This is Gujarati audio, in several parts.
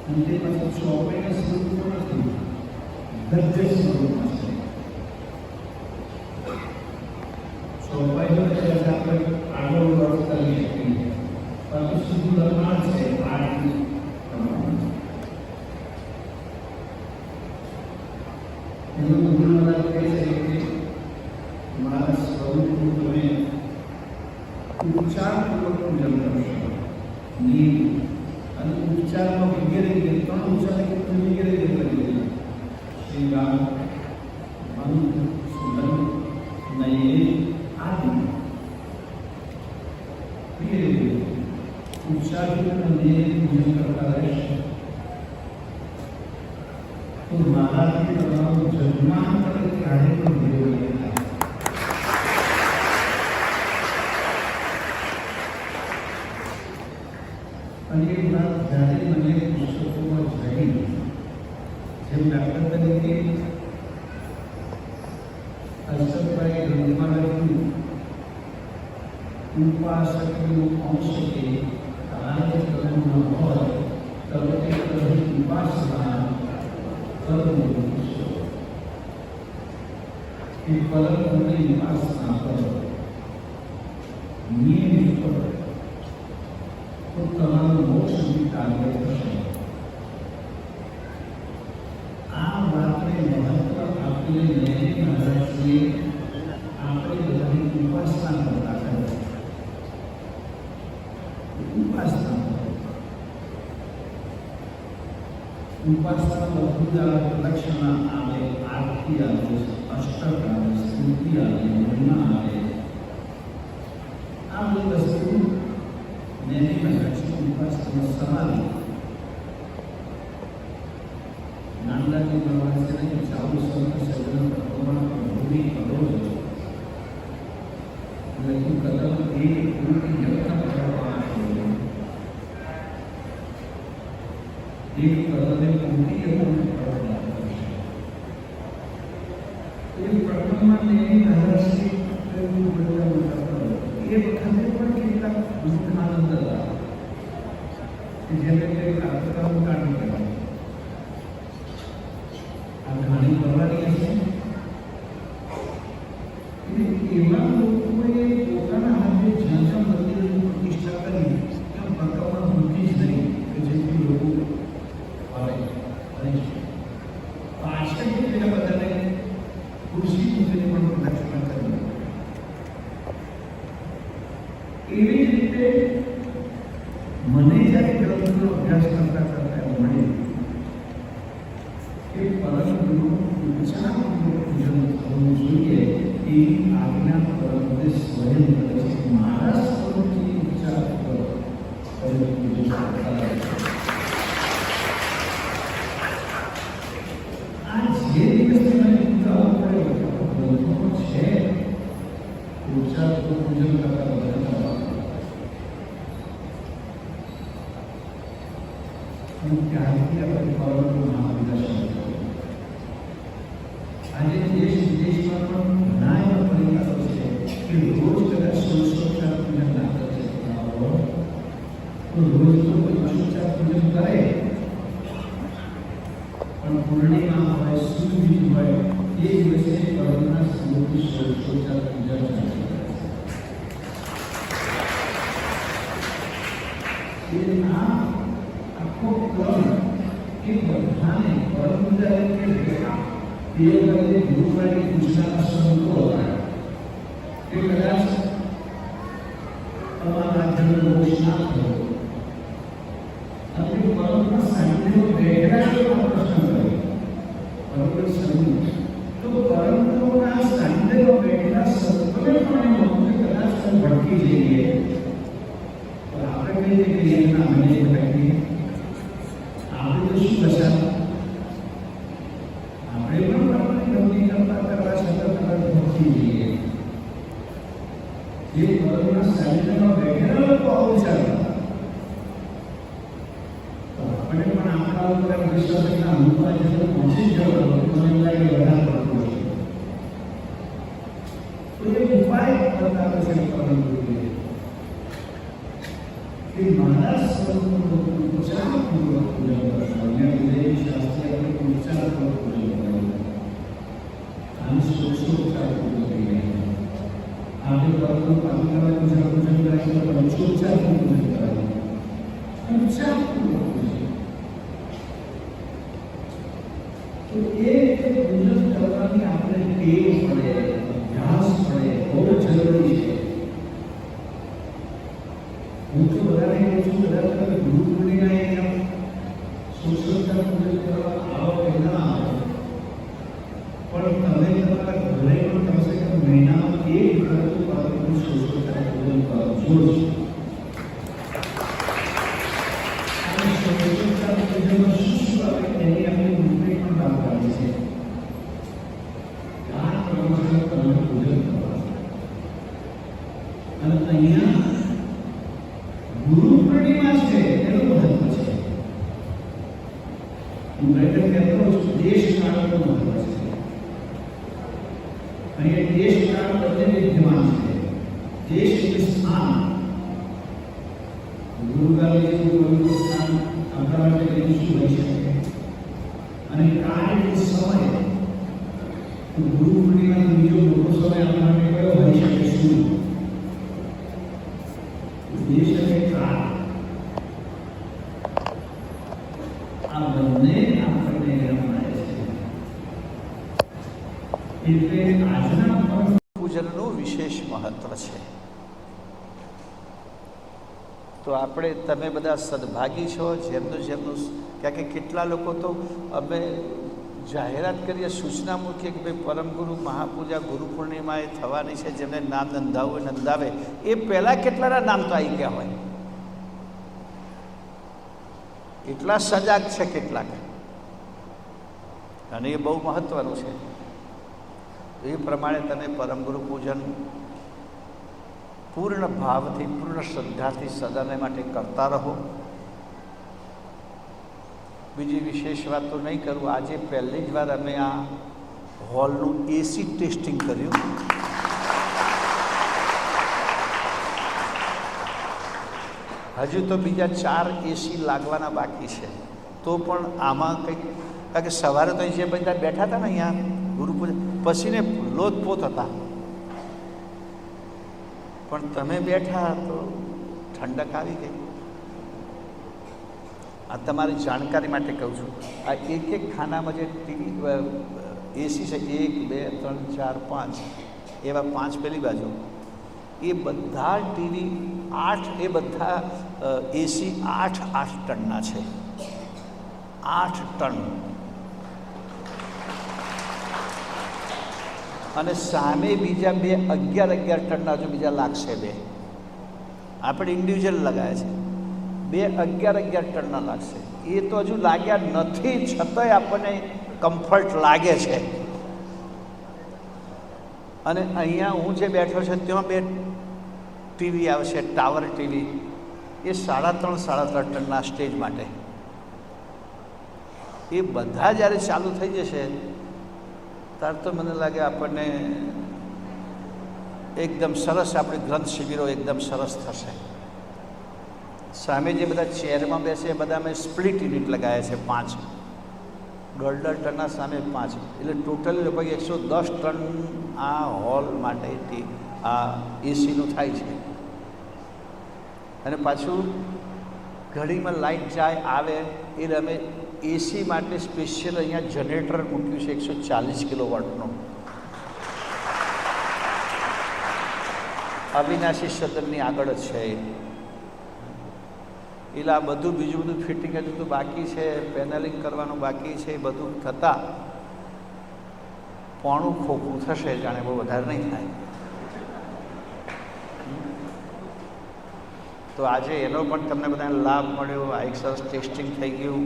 અને તે પાછું ચોપાઈના સ્વરૂપમાં નથી, ગદ્ય સ્વરૂપમાં છે. ચોપાઈનો એટલે આપણે આગળ વર્ક કરી શકીએ, પરંતુ શુદ્ધ લખાણ છે આરતી કરવાનું. એનું ગુરુનાથ કહે છે કે મારા સ્વરૂપનું તમે ઉપચારપૂર્વક પૂજન કરશો. નીર અને ઉપચારમાં વગેરે ત્રણ ઉપચાર વગેરે કરી દીધા. શ્રીરામ, મંત્ર, સુગંધ, નૈવેદ્ય આદિ વગેરે ઉપચાર અને પૂજન કરતા રહેશે. તો મહારાજે તમારું જન્માંતર ક્યારે પણ દેવો લેતા. અને એ વાત જ્યારે મને પુસ્તકોમાં જઈ, જેમ દાખલા તરીકે અશોકભાઈ ગ્રંથમાં લખ્યું, ઉપાસકનું અંશ કે કાર્ય કર્મ ન હોય તો તે કરી ઉપાસના કરવું છે. એ પરમની ઉપાસના કરો, નિયમિત કરો, તો તમારું મોક્ષ સુધી કાર્ય થશે. આ વાતને મહત્વ આપીને નૈતિક મહારાજશ્રીએ આપણે બધાની ઉપાસના કરતા હતા. ઉપાસના બહુધા લક્ષણા આવે, આરતી આવે, અષ્ટક આવે, સ્તુતિ આવે, મહિમા આવે. આ બધી વસ્તુ નૈતિક મહારાજની ઉપાસના સમાવી. નાનલાજી ભગવાન છે ને ચાલુ સમય સર્જન પ્રમાણ ભૂમિ કરો છો એટલે કદમ એ પૂરી વ્યક્ત કરવામાં આવે. એક કદમે પૂરી એવું કરવામાં આવે. એ પ્રકરણમાં નૈતિક મહારાજશ્રી એવું બોલવાનું એ વખતે પણ કેટલાક દુઃખાનંદ હતા કે જેને કંઈક આત્માનું કાઢી કહેવાય. આ ઘણી કરવાની હશે. એવા લોકોએ પોતાના હાથે જ્યાં મંદિરની પ્રતિષ્ઠા કરી ત્યાં પ્રકરણ મૂકી જ નહીં કે જેથી લોકો આવે. અને પાછળથી પેલા બધાને ખુરશી મૂકીને પણ પ્રદક્ષિણા કરી. એવી રીતે મને જ્યારે ગ્રંથનો અભ્યાસ કરતા કરતા એવું મળ્યું કે પરમ ગુરુ ઉપચારપૂર્વક પૂજન કરવું જોઈએ. એ આજ્ઞા પરમને સ્વયં કરે છે. મારા સ્વરૂપથી ઉપચારપૂર્વક પૂજન કરતા રહે છે. આ જે દિવસથી મને પૂજાઓ પડે ગ્રંથોમાં છે ઉપચારપૂર્વક પૂજન કરતા બધા ત્યારથી આપણે પરમનું મહાદર્શન કર્યું. આજે દેશ વિદેશમાં પણ ઘણા એવા પરિવારો છે કે રોજ કદાચ 16 પૂજન ના કરી શકતા હોય તો રોજ તો કોઈ 16 પૂજન કરે, પણ પૂર્ણિમા હોય, સુરભી હોય, એ દિવસે પરમના સ્વરૂપથી 16 પૂજન કરે. આખો ક્રમ એ બધાને પરમપૂજા એટલે તે વખતે ગુરુવારની પૂજનાના સંતો હતા કે કદાચ તમારા જન્મ મોક્ષ ના થયો આપણે પરમના સાનિધ્યમાં બેઠા એવો પ્રશ્ન કર્યો. પરમના સાનિધ્ય તો પરમના સાનિધ્યમાં બેઠેલા સંતોને પણ એમ હતું કે કદાચ ભટકી જઈએ તો આપણે કહીએ કે એમના મને ભટકીએ આપણે તો શું દશા. આપણે પણ આપણને ગમતી કરતા કરવા છતાં તરત ભટકી જઈએ. જે પરમના સાનિધ્યમાં બેઠેલા લોકો આવું ચાલતા તો આપણે પણ આપણા ઉપર વિશ્વાસ ના મૂકવા જતો પહોંચી જ જવાનો મને એમ લાગે વધારે પડતું હશે. તો એ ઉપાય બતાવે છે પરમ ગુરુએ કે મારા સ્વરૂપનું વિચારપૂર્વક પૂજન કરતા અને વિજય શાસ્ત્રી આપણે વિચારપૂર્વક પૂજન કર્યું આમ સોચોપચારપૂર્વક કરી રહ્યા આપણે પરમ પાત્રના પૂજન કરાય તો પંચોપચારપૂર્વક પૂજન કરાય વિચારપૂર્વક પૂજન તો એ પૂજન કરવાની આપણે ટેવ પડે અભ્યાસ પડે બહુ જરૂરી છે હું તો બધાને કહું છું બધા તમે ગુરુ પૂર્ણિમાએ એમ સોશિયલ પૂજન કરવા આવો કે ના આવો પણ તમે તમારા ઘરે પણ કમસે કમ મહિનામાં એક વખત પાર્વતીનું સોશિયલ પૂજન કરજો જ અને સોશિયલ પૂજનમાં શું શું આવે એની આપણે રૂપરેખ પણ વાત કરી છે આ પ્રમાણે તમે પૂજન કરવા અને અહીંયા ગુરુ પૂર્ણિમા છે એનું મહત્વ છે હું બેઠક કહેતો છું દેશ કાળનું મહત્વ છે અહીંયા દેશ કાળ બંને વિદ્યમાન છે દેશ એટલે સ્થાન ગુરુકાળ જેવું પવિત્ર સ્થાન આપણા માટે કંઈ શું હોઈ શકે અને કાળ એટલે સમય ગુરુ પૂર્ણિમાનો બીજો મોટો સમય આપણા માટે કયો હોઈ શકે શું દેશ અને કાળ આ બંને આપણને રમાડે છે એટલે આજના પૂજનનું વિશેષ મહત્વ છે. તો આપણે તમે બધા સદભાગી છો જેમનું કારણ કે કેટલા લોકો તો અમે જાહેરાત કરીએ સૂચના મૂકીએ કે ભાઈ પરમગુરુ મહાપૂજા ગુરુ પૂર્ણિમાએ થવાની છે જેમને નામ નોંધાવવું હોય નોંધાવે એ પહેલાં કેટલાના નામ તો આવી ગયા હોય એટલા સજાગ છે કેટલાક અને એ બહુ મહત્ત્વનું છે. એ પ્રમાણે તમે પરમગુરુ પૂજન પૂર્ણ ભાવથી પૂર્ણ શ્રદ્ધાથી સદાને માટે કરતા રહો. બીજી વિશેષ વાત તો નહીં કરું. આજે પહેલી જ વાર અમે આ હોલનું એસી ટેસ્ટિંગ કર્યું. હજુ તો બીજા 4 એસી લાગવાના બાકી છે. તો પણ આમાં કંઈક કારણ કે સવારે તો અહીં જે બધા બેઠા હતા ને અહીંયા ગુરુપૂજન પછીને લોથપોથ હતા પણ તમે બેઠા તો ઠંડક આવી ગઈ. આ તમારી જાણકારી માટે કહું છું. આ એક ખાનામાં જે ટીવી એસી છે 1 2 3 4 5 એવા 5 પેલી બાજુ એ બધા ટીવી 8 એ બધા એસી 8 ટનના છે. 8 ટન અને સામે બીજા 2 11 ટનના હજુ બીજા લાગશે. 2 આપણે ઇન્ડિવિજ્યુઅલ લગાવ્યા છે. 2 11 ટનના લાગશે. એ તો હજુ લાગ્યા નથી છતાંય આપણને કમ્ફર્ટ લાગે છે. અને અહીંયા હું જે બેઠો છે ત્યાં 2 ટીવી આવશે ટાવર ટીવી એ 3.5 ટનના સ્ટેજ માટે. એ બધા જ્યારે ચાલુ થઈ જશે ત્યારે તો મને લાગે આપણને એકદમ સરસ આપણી ગ્રંથ શિબિરો એકદમ સરસ થશે. સામે જે બધા ચેરમાં બેસે એ બધા મેં સ્પ્લિટ યુનિટ લગાવ્યા છે 5 1.5 ટનના સામે 5 એટલે ટોટલી લગભગ 110 ટન આ હોલ માટે આ એસીનું થાય છે. અને પાછું ઘડીમાં લાઇટ જાય આવે એટલે અમે એસી માટે સ્પેશિયલ અહીંયા જનરેટર મૂક્યું છે 140 કિલોવોટનું. અવિનાશી સદનની આગળ જ છે. એટલે આ બધું બીજું બધું ફિટિંગ હજુ તો બાકી છે. પેનલિંગ કરવાનું બાકી છે. બધું થતાં પોણું ખોખું થશે જાણે બહુ વધારે નહીં થાય. તો આજે એનો પણ તમને બધાને લાભ મળ્યો. આ એક સરસ ટેસ્ટિંગ થઈ ગયું.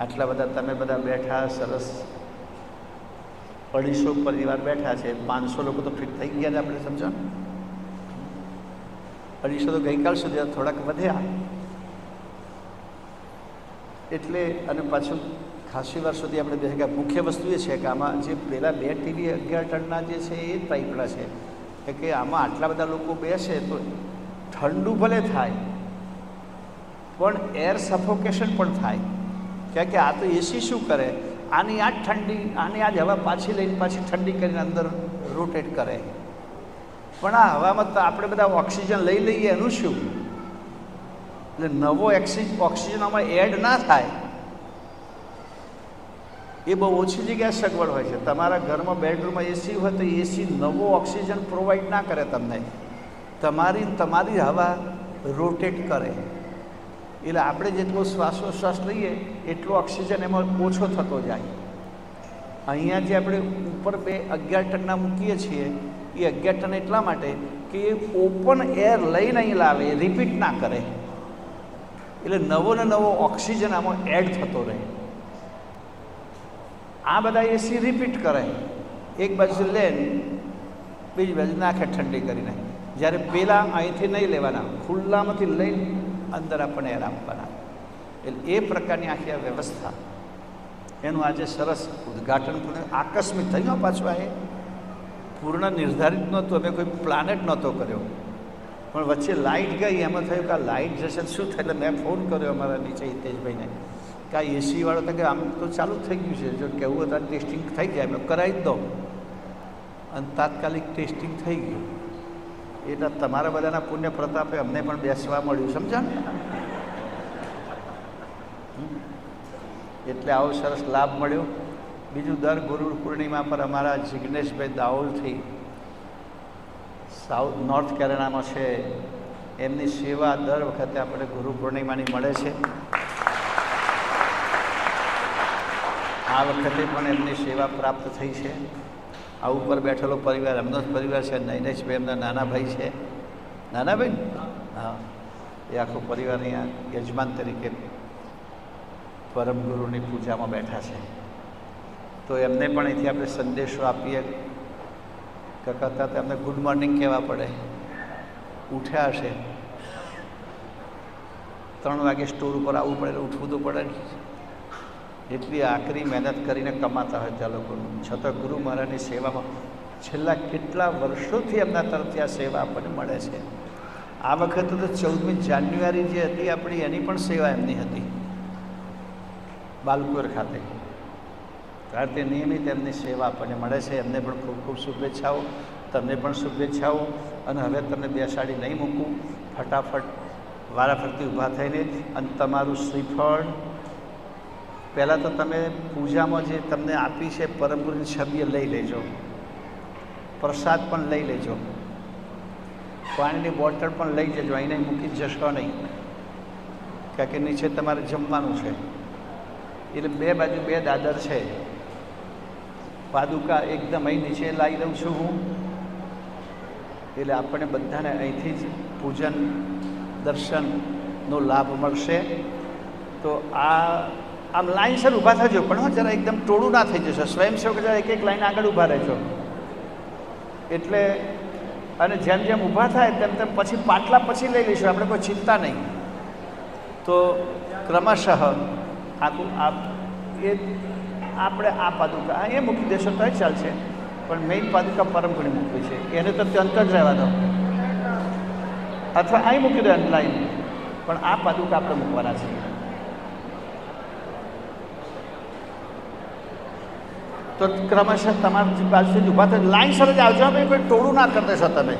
આટલા બધા તમે બધા બેઠા સરસ 250 પરિવાર બેઠા છે. 500 લોકો તો ફિટ થઈ ગયા છે. આપણે સમજો 250 તો ગઈકાલ સુધી થોડાક વધ્યા એટલે. અને પાછું ખાસી વાર સુધી આપણે બેસે કે મુખ્ય વસ્તુ એ છે કે આમાં જે પહેલાં 2 ટીવી 11 ટનના જે છે એ ટાઈપના છે કે આમાં આટલા બધા લોકો બેસે તો ઠંડુ ભલે થાય પણ એર સફોકેશન પણ થાય. કારણ કે આ તો એસી શું કરે, આની આ ઠંડી, આની આ જ હવા પાછી લઈને પાછી ઠંડી કરીને અંદર રોટેટ કરે. પણ આ હવામાં તો આપણે બધા ઓક્સિજન લઈ લઈએ, એનું શું? એટલે નવો ઓક્સિજન આમાં એડ ના થાય એ બહુ ઓછી જગ્યાએ સગવડ હોય છે. તમારા ઘરમાં બેડરૂમમાં એસી હોય તો એસી નવો ઓક્સિજન પ્રોવાઈડ ના કરે તમને, તમારી હવા રોટેટ કરે. એટલે આપણે જેટલો શ્વાસોશ્વાસ લઈએ એટલો ઓક્સિજન એમાં ઓછો થતો જાય. અહીંયા જે આપણે ઉપર 11 ટનના મૂકીએ છીએ એ 11 ટન એટલા માટે કે એ ઓપન એર લઈને અહીં લાવે, રિપીટ ના કરે. એટલે નવો ને નવો ઓક્સિજન આમાં એડ થતો રહે. આ બધા એસી રિપીટ કરે, એક બાજુ લે બીજી બાજુ નાખે ઠંડી કરીને. જ્યારે પેલા અહીંથી નહીં લેવાના, ખુલ્લામાંથી લઈને અંદર આપણને એર આપવાના. એટલે એ પ્રકારની આખી આ વ્યવસ્થા, એનું આજે સરસ ઉદ્ઘાટન આકસ્મિક થયું. પાછું આ પૂર્ણ નિર્ધારિત નહોતું, અમે કોઈ પ્લાનેટ નહોતો કર્યો, પણ વચ્ચે લાઇટ ગઈ, એમાં થયું કે આ લાઇટ જશે શું થાય. એટલે મેં ફોન કર્યો અમારા નીચે હિતેશભાઈને કે આ એસીવાળો તો કે આમ તો ચાલુ થઈ ગયું છે, જો કહેવું હતું ટેસ્ટિંગ થઈ જાય, મેં કરાવી જ દો. અને તાત્કાલિક ટેસ્ટિંગ થઈ ગયું. એટલે તમારા બધાના પુણ્ય પ્રતાપે અમને પણ બેસવા મળ્યું, સમજા ને? એટલે આવો સરસ લાભ મળ્યો. બીજું, દર ગુરુ પૂર્ણિમા પર અમારા જિગ્નેશભાઈ દાહોલથી નોર્થ કેરેલામાં છે, એમની સેવા દર વખતે આપણે ગુરુ પૂર્ણિમાની મળે છે. આ વખતે પણ એમની સેવા પ્રાપ્ત થઈ છે. આ ઉપર બેઠેલો પરિવાર એમનો જ પરિવાર છે. નૈનેશભાઈ એમના નાના ભાઈ છે. નાના ભાઈ? હા, એ આખો પરિવાર અહીંયા યજમાન તરીકે પરમ ગુરુની પૂજામાં બેઠા છે. તો એમને પણ અહીંથી આપણે સંદેશો આપીએ કે કરતાં એમને ગુડ મોર્નિંગ કહેવા પડે. ઉઠ્યા હશે 3 વાગે સ્ટોર ઉપર આવવું પડે, ઉઠવું તો પડે. એટલી આકરી મહેનત કરીને કમાતા હોય ત્યાં લોકો, છતાં ગુરુ મહારાજની સેવામાં છેલ્લા કેટલા વર્ષોથી એમના તરફથી આ સેવા આપણને મળે છે. આ વખતે તો 14મી જાન્યુઆરી જે હતી આપણી, એની પણ સેવા એમની હતી બાલકુર ખાતે. કારણ કે નિયમિત એમની સેવા આપણને મળે છે. એમને પણ ખૂબ ખૂબ શુભેચ્છાઓ, તમને પણ શુભેચ્છાઓ. અને હવે તમને બેસાડી નહીં મૂકું, ફટાફટ વારાફરતી ઊભા થઈને અને તમારું શ્રીફળ પહેલાં તો તમે પૂજામાં જે તમને આપી છે પરમ ગુરુની છબીએ લઈ લેજો, પ્રસાદ પણ લઈ લેજો, પાણીની બોટલ પણ લઈ જજો. અહીંને મૂકી જશો નહીં, કારણ કે નીચે તમારે જમવાનું છે. એટલે 2 બાજુ 2 દાદર છે. પાદુકા એકદમ અહીં નીચે લાવી દઉં છું હું. એટલે આપણને બધાને અહીંથી જ પૂજન દર્શનનો લાભ મળશે. તો આમ લાઈનસર ઊભા થજો, પણ હો જરા એકદમ ટોળું ના થઈ જશો. સ્વયંસેવક જરા એક લાઈન આગળ ઊભા રહેજો. એટલે અને જેમ જેમ ઊભા થાય તેમ તેમ પછી પાટલા પછી લઈ લઈશું આપણે, કોઈ ચિંતા નહીં. તો ક્રમશઃ આખું એ આપણે આ પાદુકા એ મૂકી દેશો તો ચાલશે, પણ મેઇન પાદુકા પરમ ગુરુની મૂકવી છે. એને તો ત્યંત જ રહેવા દો, અથવા અહીં મૂકી દો લાઈન, પણ આ પાદુકા આપણે મૂકવાના છે. તો ક્રમશઃ તમારી બાજુથી ઊભા થઈ લાઈન સર જ આવજો. કોઈ ટોળું ના કરી દેશો તમે.